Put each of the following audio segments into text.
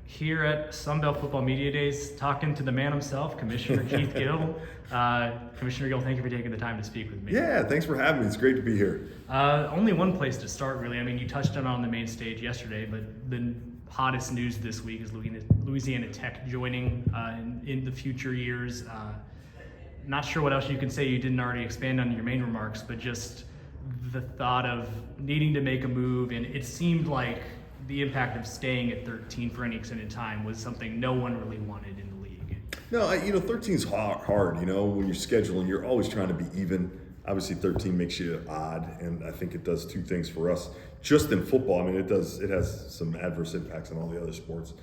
here at Sunbelt Football Media Days, talking to the man himself, Commissioner Keith Gill. Commissioner Gill, thank you for taking the time to speak with me. Yeah, thanks for having me. It's great to be here. Only one place to start, really. I mean, you touched on the main stage yesterday, but the hottest news this week is Louisiana Tech joining in the future years. Not sure what else you can say you didn't already expand on your main remarks, but just the thought of needing to make a move, and it seemed like the impact of staying at 13 for any extended time was something no one really wanted in the league. No, 13 is hard, when you're scheduling, you're always trying to be even. Obviously 13 makes you odd, and I think it does two things for us. Just in football, I mean, it has some adverse impacts on all the other sports.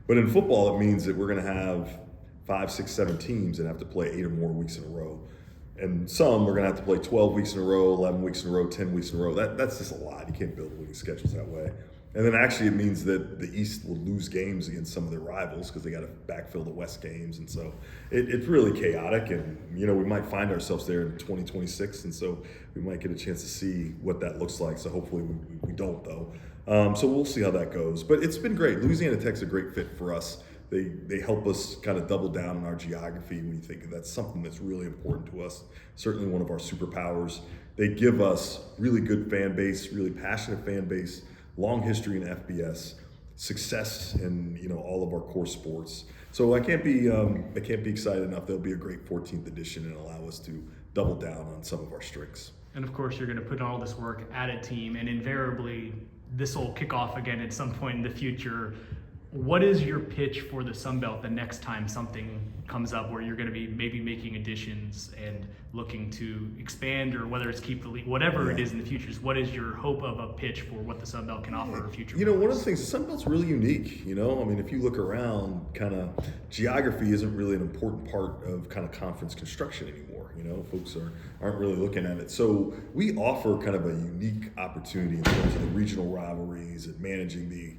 But in football, it means that we're going to have 5, 6, 7 teams that have to play 8 or more weeks in a row. And some are going to have to play 12 weeks in a row, 11 weeks in a row, 10 weeks in a row. That's just a lot. You can't build winning schedules that way. And then actually it means that the East will lose games against some of their rivals because they got to backfill the West games. And so it's really chaotic. And, we might find ourselves there in 2026. And so we might get a chance to see what that looks like. So hopefully we don't, though. So we'll see how that goes. But it's been great. Louisiana Tech's a great fit for us. They help us kind of double down on our geography when you think that's something that's really important to us. Certainly one of our superpowers. They give us really good fan base, really passionate fan base, long history in FBS, success in all of our core sports. So I can't be excited enough. There'll be a great 14th edition and allow us to double down on some of our strengths. And of course, you're going to put in all this work at a team, and invariably this will kick off again at some point in the future. What is your pitch for the Sun Belt the next time something comes up where you're going to be maybe making additions and looking to expand, or whether it's keep the league, whatever it is in the future? What is your hope of a pitch for what the Sun Belt can offer in the future? One of the things, the Sun Belt's really unique. I mean, if you look around, kind of geography isn't really an important part of kind of conference construction anymore. Folks aren't really looking at it. So we offer kind of a unique opportunity in terms of the regional rivalries and managing the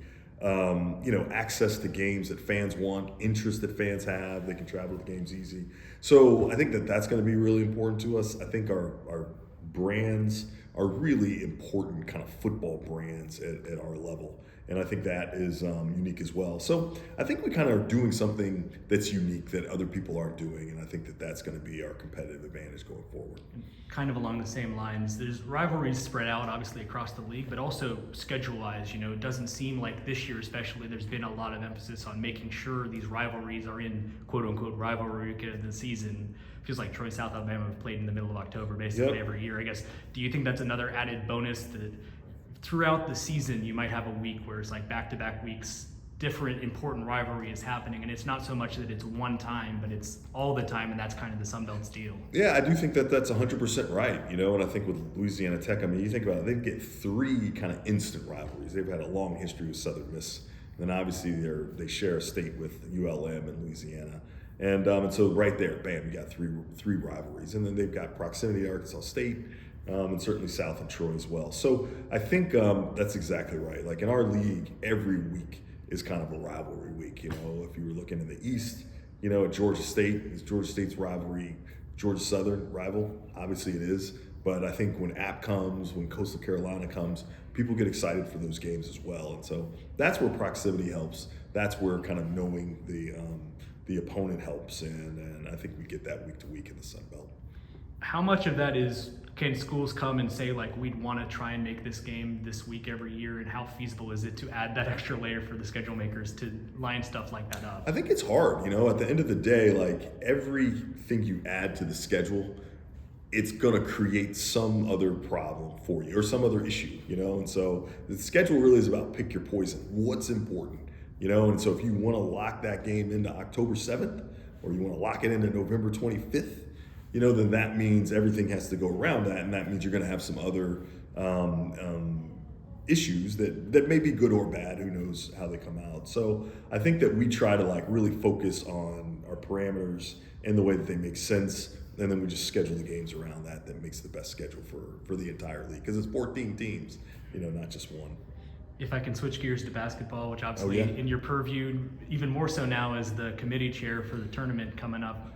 access to games that fans want, interest that fans have. They can travel to games easy. So I think that's going to be really important to us. I think our brands are really important kind of football brands at our level. And I think that is unique as well. So I think we kind of are doing something that's unique that other people aren't doing. And I think that's going to be our competitive advantage going forward. Kind of along the same lines, there's rivalries spread out obviously across the league, but also schedule-wise, it doesn't seem like this year especially there's been a lot of emphasis on making sure these rivalries are in quote-unquote rivalry week of the season. Feels like Troy South Alabama have played in the middle of October basically every year. I guess, do you think that's another added bonus that throughout the season you might have a week where it's like back-to-back weeks, different important rivalry is happening, and it's not so much that it's one time, but it's all the time, and that's kind of the Sun Belt's deal? Yeah, I do think that's 100% right, and I think with Louisiana Tech, I mean, you think about it, they get 3 kind of instant rivalries. They've had a long history with Southern Miss, and then obviously they share a state with ULM and Louisiana. And so right there, bam, you got three rivalries. And then they've got proximity to Arkansas State, and certainly South and Troy as well. So I think that's exactly right. Like in our league, every week is kind of a rivalry week. If you were looking in the East, at Georgia State, is Georgia State's rivalry Georgia Southern rival? Obviously it is. But I think when App comes, when Coastal Carolina comes, people get excited for those games as well. And so that's where proximity helps. That's where kind of knowing the opponent helps, and I think we get that week to week in the Sun Belt. How much of that is, can schools come and say, like, we'd want to try and make this game this week every year, and how feasible is it to add that extra layer for the schedule makers to line stuff like that up? I think it's hard, at the end of the day, like everything you add to the schedule, it's going to create some other problem for you or some other issue, and so the schedule really is about pick your poison. What's important? And so if you want to lock that game into October 7th, or you want to lock it into November 25th, then that means everything has to go around that, and that means you're going to have some other issues that may be good or bad. Who knows how they come out? So I think that we try to really focus on our parameters and the way that they make sense, and then we just schedule the games around that makes the best schedule for the entire league, because it's 14 teams, not just one. If I can switch gears to basketball, which obviously in your purview, even more so now as the committee chair for the tournament coming up.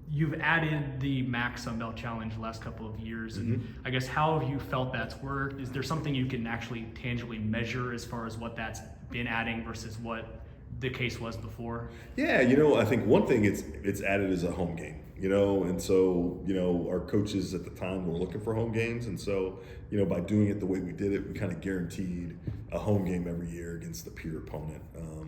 you've added the MAC Sun Belt Challenge the last couple of years, and I guess how have you felt that's worked? Is there something you can actually tangibly measure as far as what that's been adding versus what the case was before? Yeah, I think one thing it's added is a home game, and so, our coaches at the time were looking for home games. And so, by doing it the way we did it, we kind of guaranteed a home game every year against the peer opponent,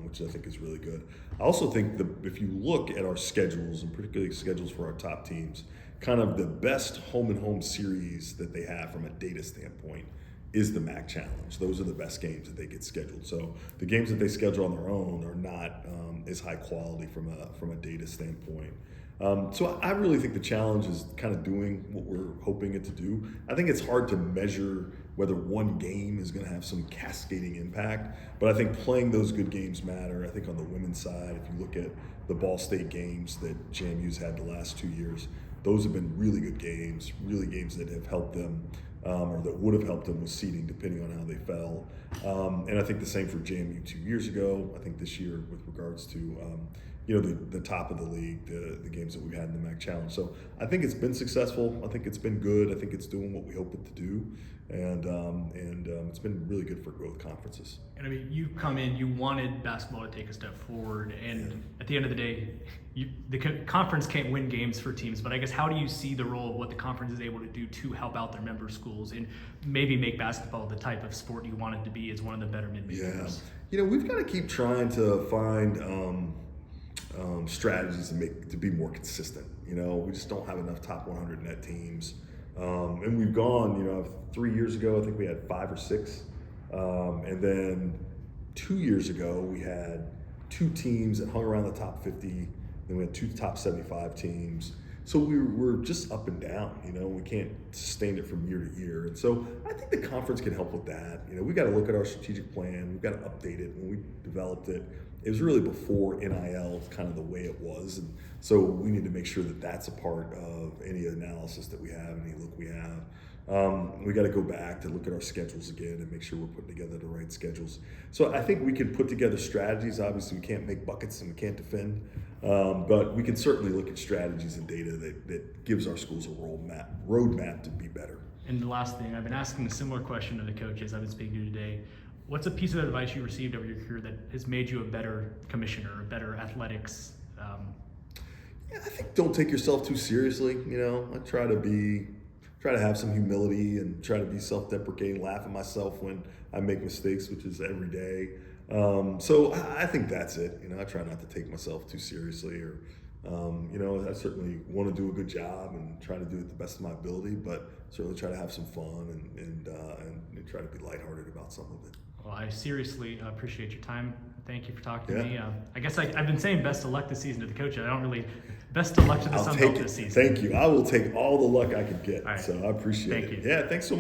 which I think is really good. I also think if you look at our schedules, and particularly schedules for our top teams, kind of the best home and home series that they have from a data standpoint is the MAC Challenge. Those are the best games that they get scheduled. So the games that they schedule on their own are not as high quality from a data standpoint. So I really think the challenge is kind of doing what we're hoping it to do. I think it's hard to measure whether one game is going to have some cascading impact, but I think playing those good games matter. I think on the women's side, if you look at the Ball State games that JMU's had the last 2 years, those have been really good games, really games that have helped them, or that would have helped them with seeding, depending on how they fell. And I think the same for JMU 2 years ago. I think this year, with regards to the top of the league, the games that we've had in the MAC Challenge. So I think it's been successful. I think it's been good. I think it's doing what we hope it to do, and it's been really good for growth conferences. And I mean, you come in, you wanted basketball to take a step forward, and at the end of the day, the conference can't win games for teams. But I guess, how do you see the role of what the conference is able to do to help out their member schools and maybe make basketball the type of sport you want it to be as one of the better mid-majors? Yeah, we've got to keep trying to find strategies to be more consistent. We just don't have enough top 100 net teams, and we've gone. 3 years ago, I think we had 5 or 6, and then 2 years ago we had 2 teams that hung around the top 50. Then we had 2 top 75 teams. So we're just up and down. We can't sustain it from year to year. And so I think the conference can help with that. We got to look at our strategic plan. We've got to update it. When we developed it, it was really before NIL, kind of the way it was. And so we need to make sure that that's a part of any analysis that we have, any look we have. We got to go back to look at our schedules again and make sure we're putting together the right schedules. So I think we can put together strategies. Obviously, we can't make buckets and we can't defend, but we can certainly look at strategies and data that gives our schools a roadmap to be better. And the last thing, I've been asking a similar question to the coaches I've been speaking to today. What's a piece of advice you received over your career that has made you a better commissioner, a better athletics? Yeah, I think don't take yourself too seriously. I try to have some humility and try to be self-deprecating, laugh at myself when I make mistakes, which is every day. So I think that's it. I try not to take myself too seriously, or I certainly want to do a good job and try to do it the best of my ability, but certainly try to have some fun and try to be lighthearted about some of it. Well, I seriously appreciate your time. Thank you for talking to me. I guess I've been saying best of luck this season to the coach. I don't really, best of luck to the Sun Belt this season. Thank you. I will take all the luck I could get. Right. So I appreciate it. Thank you. Yeah, thanks so much.